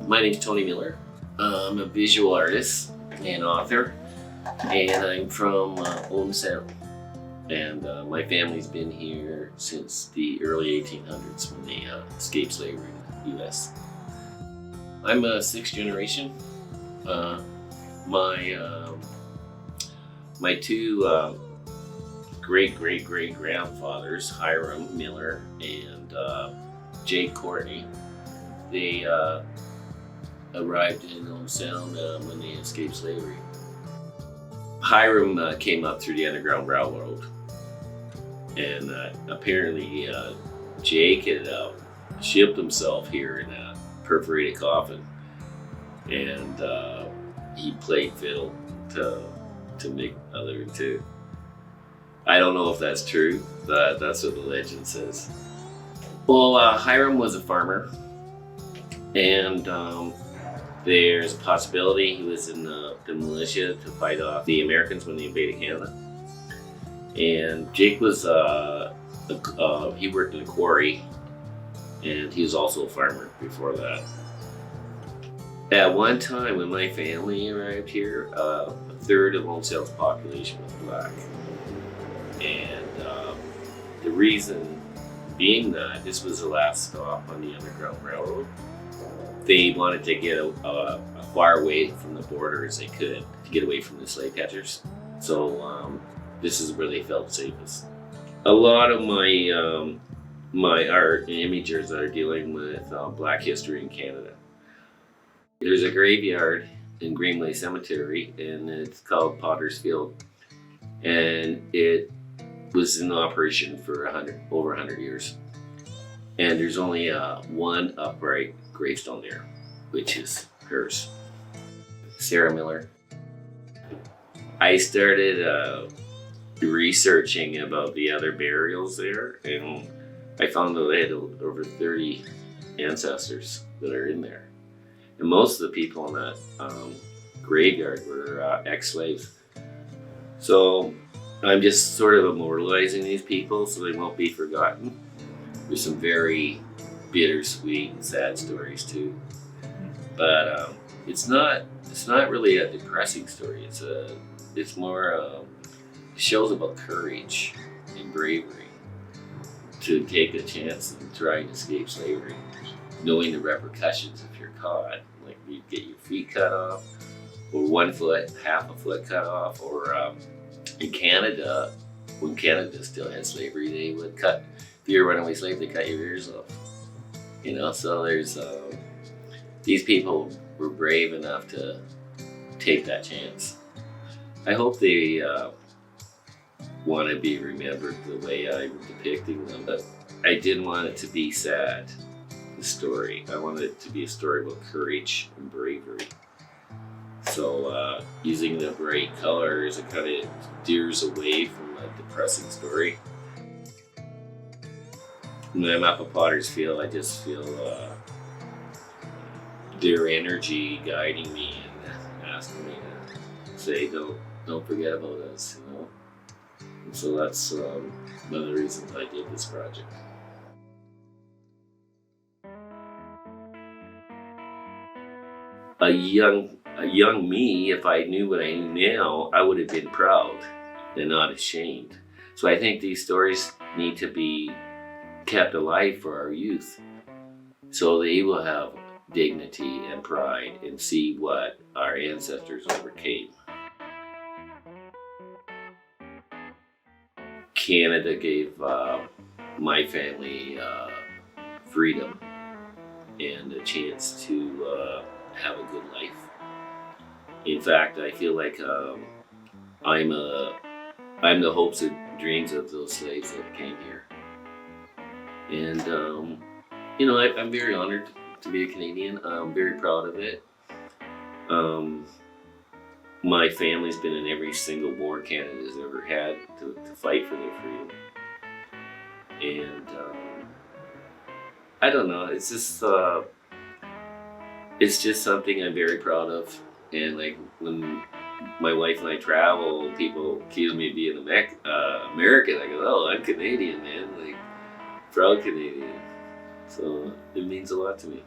My name's Tony Miller. I'm a visual artist and author, and I'm from Owen Sound. And my family's been here since the early 1800s when they escaped slavery in the U.S. I'm a sixth generation. My two great grandfathers, Hiram Miller and Jake Courtney, they arrived in Owen Sound when they escaped slavery. Hiram came up through the Underground Railroad, and apparently Jake had shipped himself here in a perforated coffin, and he played fiddle to make other two. I don't know if that's true, but that's what the legend says. Well, Hiram was a farmer, and there's a possibility he was in the militia to fight off the Americans when they invaded Canada. And Jake was, he worked in a quarry, and he was also a farmer before that. At one time when my family arrived here, a third of Owen Sound's population was black. And the reason being that this was the last stop on the Underground Railroad, they wanted to get as far away from the border as they could to get away from the slave catchers. So this is where they felt safest. A lot of my my art and images are dealing with Black history in Canada. There's a graveyard in Greenway Cemetery, and it's called Potter's Field, and it was in operation for over 100 years. And there's only one upright gravestone there, which is hers, Sarah Miller. I started researching about the other burials there, and I found that they had over 30 ancestors that are in there. And most of the people in that graveyard were ex-slaves. So I'm just sort of immortalizing these people so they won't be forgotten. There's some very bittersweet and sad stories too. But it's not really a depressing story. It's more shows about courage and bravery to take a chance and try and escape slavery, knowing the repercussions if you're caught. Like you get your feet cut off, or 1 foot, half a foot cut off, or in Canada, when Canada still had slavery, they would cut, if you're a runaway slave, they cut your ears off. You know, so there's, these people were brave enough to take that chance. I hope they want to be remembered the way I'm depicting them, but I didn't want it to be sad, the story. I wanted it to be a story about courage and bravery. So using the bright colors, it kind of steers away from a depressing story. When I'm up at Potter's Field, I just feel their energy guiding me and asking me to say, don't forget about us, you know? And so that's one of the reasons I did this project. A young me, if I knew what I knew now, I would have been proud and not ashamed. So I think these stories need to be kept alive for our youth, so they will have dignity and pride and see what our ancestors overcame. Canada gave my family freedom and a chance to have a good life. In fact, I feel like I'm the hopes and dreams of those slaves that came here. And you know, I'm very honored to be a Canadian. I'm very proud of it. My family's been in every single war Canada's ever had to fight for their freedom. And I don't know, it's just something I'm very proud of. And like when my wife and I travel, people accuse me of being American. I go, oh, I'm Canadian, man, like proud Canadian. So it means a lot to me.